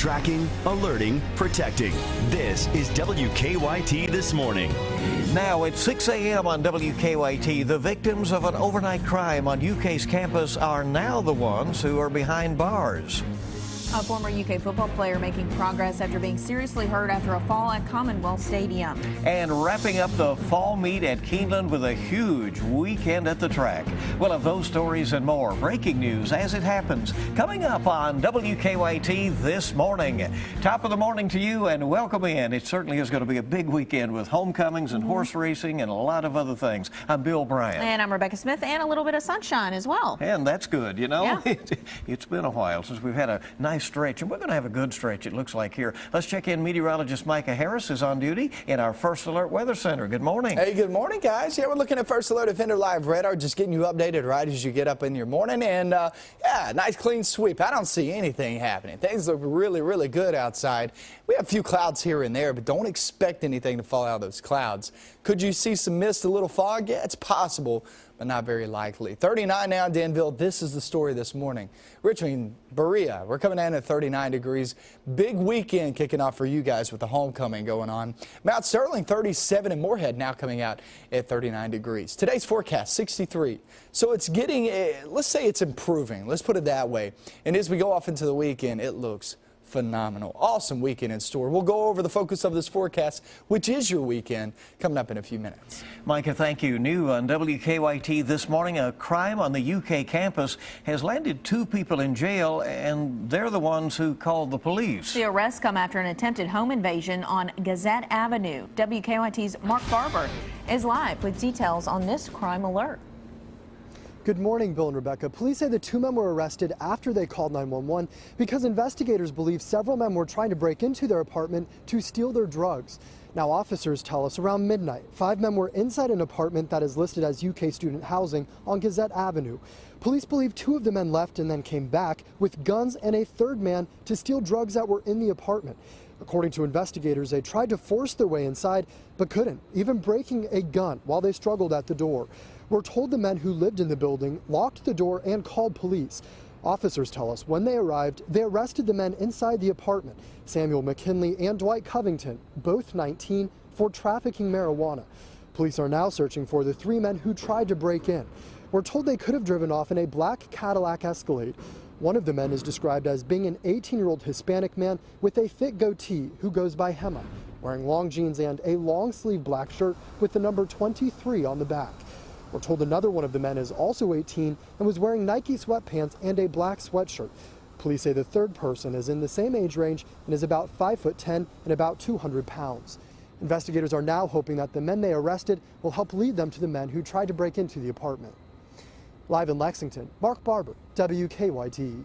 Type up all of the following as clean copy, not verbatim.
Tracking, alerting, protecting. This is WKYT This Morning. Now at 6 a.m. on WKYT, the victims of an overnight crime on UK's campus are now the ones who are behind bars. A former UK football player making progress after being seriously hurt after a fall at Commonwealth Stadium. And wrapping up the fall meet at Keeneland with a huge weekend at the track. We'll have those stories and more. Breaking news as it happens. Coming up on WKYT This Morning. Top of the morning to you and welcome in. It certainly is going to be a big weekend with homecomings and horse racing and a lot of other things. I'm Bill Bryant. And I'm Rebecca Smith, and a little bit of sunshine as well. And that's good, you know. Yeah. It's been a while since we've had a nice stretch, and we're going to have a good stretch, it looks like here. Let's check in. Meteorologist Micah Harris is on duty in our First Alert Weather Center. Good morning. Hey, good morning, guys. Yeah, we're looking at First Alert Offender Live Radar, just getting you updated right as you get up in your morning. And yeah, nice clean sweep. I don't see anything happening. Things look really, really good outside. We have a few clouds here and there, but don't expect anything to fall out of those clouds. Could you see some mist, a little fog? Yeah, it's possible, but not very likely. 39 now in Danville. This is the story this morning. Richmond, Berea, we're coming in at 39 degrees. Big weekend kicking off for you guys with the homecoming going on. Mount Sterling, 37, and Moorhead now coming out at 39 degrees. Today's forecast, 63. So it's getting, let's say it's improving. Let's put it that way. And as we go off into the weekend, it looks phenomenal. Awesome weekend in store. We'll go over the focus of this forecast, which is your weekend, coming up in a few minutes. Micah, thank you. New on WKYT this morning, a crime on the UK campus has landed 2 people in jail, and they're the ones who called the police. The arrests come after an attempted home invasion on Gazette Avenue. WKYT's Mark Barber is live with details on this crime alert. Good morning, Bill and Rebecca. Police say the 2 men were arrested after they called 911 because investigators believe several men were trying to break into their apartment to steal their drugs. Now, officers tell us around midnight, 5 men were inside an apartment that is listed as UK student housing on Gazette Avenue. Police believe 2 of the men left and then came back with guns and a 3rd man to steal drugs that were in the apartment. According to investigators, they tried to force their way inside but couldn't, even breaking a gun while they struggled at the door. We're told the men who lived in the building locked the door and called police. Officers tell us when they arrived, they arrested the men inside the apartment, Samuel McKinley and Dwight Covington, both 19, for trafficking marijuana. Police are now searching for the 3 men who tried to break in. We're told they could have driven off in a black Cadillac Escalade. One of the men is described as being an 18-year-old Hispanic man with a thick goatee who goes by Hema, wearing long jeans and a long-sleeve black shirt with the number 23 on the back. We're told another one of the men is also 18 and was wearing Nike sweatpants and a black sweatshirt. Police say the 3rd person is in the same age range and is about 5'10" and about 200 pounds. Investigators are now hoping that the men they arrested will help lead them to the men who tried to break into the apartment. Live in Lexington, Mark Barber, WKYT.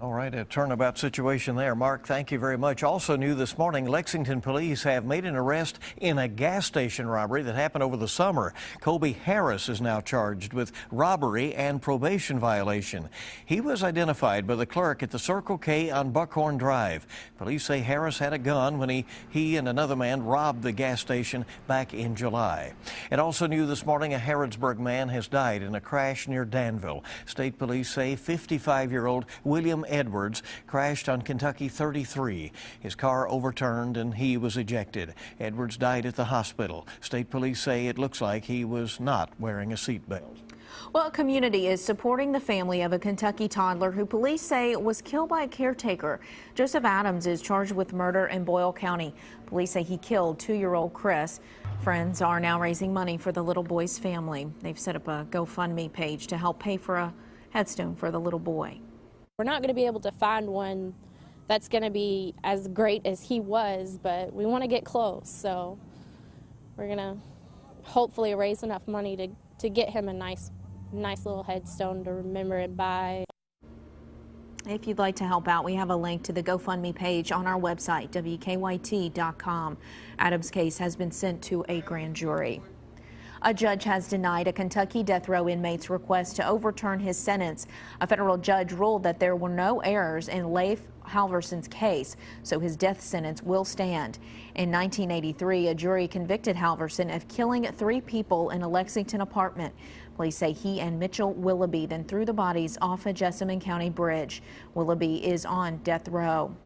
All right, a turnabout situation there. Mark, thank you very much. Also new this morning, Lexington police have made an arrest in a gas station robbery that happened over the summer. Kobe Harris is now charged with robbery and probation violation. He was identified by the clerk at the Circle K on Buckhorn Drive. Police say Harris had a gun when he and another man robbed the gas station back in July. And also new this morning, a Harrodsburg man has died in a crash near Danville. State police say 55-year-old William Edwards crashed on Kentucky 33. His car overturned and he was ejected. Edwards died at the hospital. State police say it looks like he was not wearing a seatbelt. Well, a community is supporting the family of a Kentucky toddler who police say was killed by a caretaker. Joseph Adams is charged with murder in Boyle County. Police say he killed 2-year-old Chris. Friends are now raising money for the little boy's family. They've set up a GoFundMe page to help pay for a headstone for the little boy. We're not going to be able to find one that's going to be as great as he was, but we want to get close. So we're going to hopefully raise enough money to get him a nice little headstone to remember it by. If you'd like to help out, we have a link to the GoFundMe page on our website, WKYT.com. Adams' case has been sent to a grand jury. A judge has denied a Kentucky death row inmate's request to overturn his sentence. A federal judge ruled that there were no errors in Leif Halverson's case, so his death sentence will stand. In 1983, a jury convicted Halverson of killing 3 people in a Lexington apartment. Police say he and Mitchell Willoughby then threw the bodies off a Jessamine County bridge. Willoughby is on death row.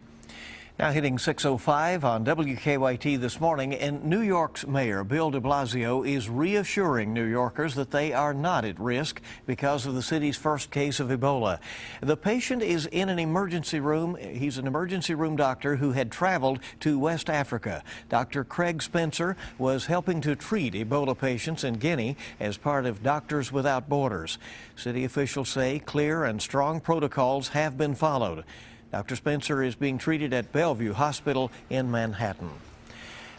Now hitting 6:05 on WKYT this morning, and New York's Mayor Bill de Blasio is reassuring New Yorkers that they are not at risk because of the city's first case of Ebola. The patient is in an emergency room. He's an emergency room doctor who had traveled to West Africa. Dr. Craig Spencer was helping to treat Ebola patients in Guinea as part of Doctors Without Borders. City officials say clear and strong protocols have been followed. Dr. Spencer is being treated at Bellevue Hospital in Manhattan.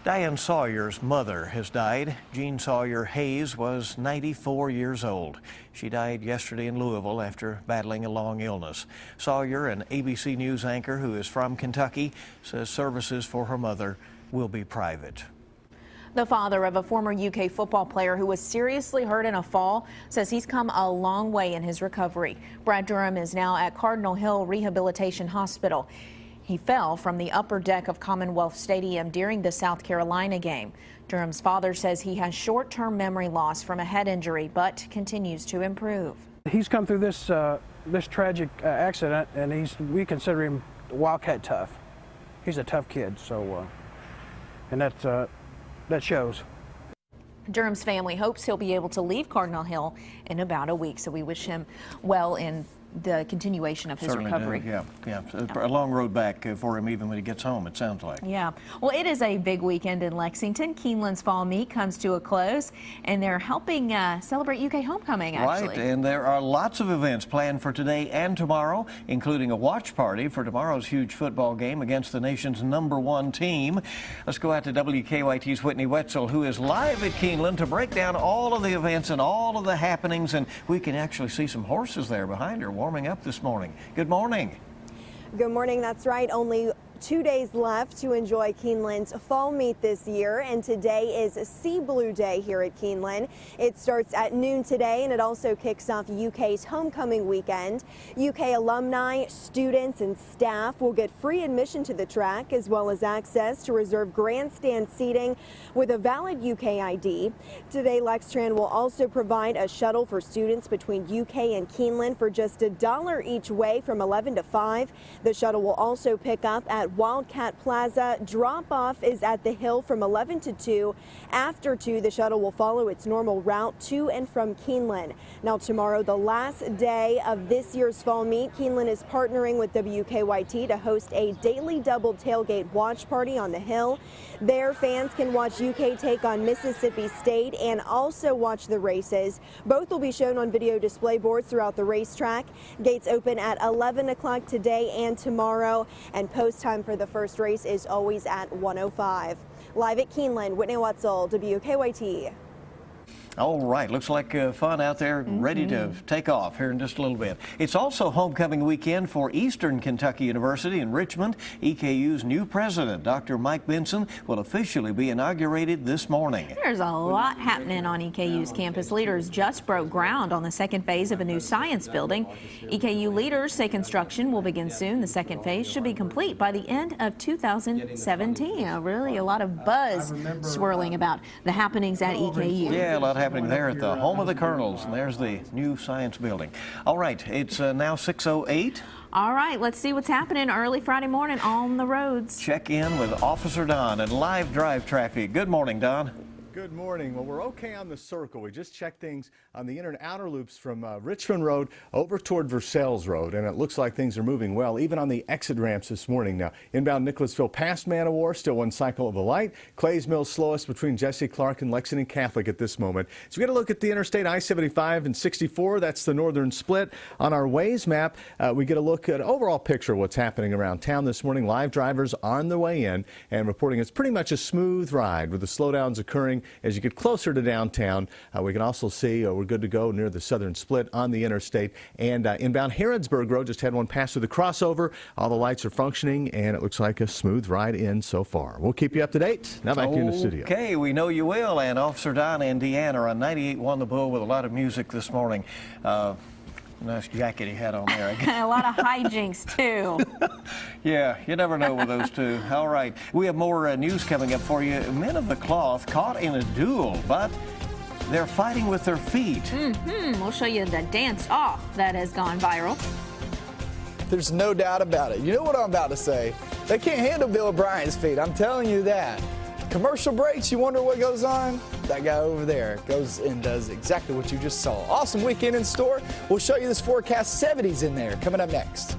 Diane Sawyer's mother has died. Jean Sawyer Hayes was 94 years old. She died yesterday in Louisville after battling a long illness. Sawyer, an ABC News anchor who is from Kentucky, says services for her mother will be private. The father of a former UK football player who was seriously hurt in a fall says he's come a long way in his recovery. Brad Durham is now at Cardinal Hill Rehabilitation Hospital. He fell from the upper deck of Commonwealth Stadium during the South Carolina game. Durham's father says he has short-term memory loss from a head injury, but continues to improve. He's come through this tragic accident, and we consider him wildcat tough. He's a tough kid, so and that shows. Durham's family hopes he'll be able to leave Cardinal Hill in about a week, so we wish him well in the continuation of his Certainly recovery. do. Yeah. A long road back for him even when he gets home, it sounds like. Yeah. Well, it is a big weekend in Lexington. Keeneland's Fall Meet comes to a close, and they're helping celebrate UK homecoming, actually. Right, and there are lots of events planned for today and tomorrow, including a watch party for tomorrow's huge football game against the nation's #1 team. Let's go out to WKYT's Whitney Wetzel, who is live at Keeneland to break down all of the events and all of the happenings, and we can actually see some horses there behind her warming up this morning. Good morning. Good morning. That's right. Only 2 days left to enjoy Keeneland's Fall Meet this year, and today is Sea Blue Day here at Keeneland. It starts at noon today, and it also kicks off UK's homecoming weekend. UK alumni, students, and staff will get free admission to the track, as well as access to reserve grandstand seating with a valid UK ID. Today, Lextran will also provide a shuttle for students between UK and Keeneland for just $1 each way from 11 to 5. The shuttle will also pick up at Wildcat Plaza. Drop-off is at the Hill from 11 to 2. After 2, the shuttle will follow its normal route to and from Keeneland. Now tomorrow, the last day of this year's Fall Meet, Keeneland is partnering with WKYT to host a daily double tailgate watch party on the Hill. There, fans can watch UK take on Mississippi State and also watch the races. Both will be shown on video display boards throughout the racetrack. Gates open at 11 o'clock today and tomorrow, and post time for the first race is always at 1:05. Live at Keeneland, Whitney Wetzel, WKYT. All right, looks like fun out there, ready to take off here in just a little bit. It's also homecoming weekend for Eastern Kentucky University in Richmond. EKU's new president, Dr. Mike Benson, will officially be inaugurated this morning. There's a lot happening on EKU's campus. Leaders just broke ground on the second phase of a new science building. EKU leaders say construction will begin soon. The second phase should be complete by the end of 2017. Really a lot of buzz swirling about the happenings at EKU. Yeah, a lot happening there at the home of the Colonels, and there's the new science building. All right, it's now 6:08. All right, let's see what's happening early Friday morning on the roads. Check in with Officer Don and live drive traffic. Good morning, Don. Good morning. Well, we're okay on the circle. We just checked things on the inner and outer loops from Richmond Road over toward Versailles Road, and it looks like things are moving well, even on the exit ramps this morning. Now, inbound Nicholasville past Man of War, still one cycle of the light. Clays Mill slowest between Jesse Clark and Lexington Catholic at this moment. So we get a look at the interstate I-75 and 64. That's the northern split. On our Waze map, we get a look at an overall picture of what's happening around town this morning. Live drivers on their way in and reporting it's pretty much a smooth ride with the slowdowns occurring as you get closer to downtown. We can also see we're good to go near the southern split on the interstate. And inbound Harrodsburg Road, just had one pass through the crossover. All the lights are functioning, and it looks like a smooth ride in so far. We'll keep you up to date. Now back to you in the studio. Okay, we know you will. And Officer Don and Deanne are on 98.1 The Bull with a lot of music this morning. Nice jacket he had on there. A lot of hijinks, too. Yeah, you never know with those two. All right, we have more news coming up for you. Men of the Cloth caught in a duel, but they're fighting with their feet. We'll show you the dance off that has gone viral. There's no doubt about it. You know what I'm about to say. They can't handle Bill O'Brien's feet. I'm telling you that. Commercial breaks, you wonder what goes on? That guy over there goes and does exactly what you just saw. Awesome weekend in store. We'll show you this forecast, 70s in there, coming up next.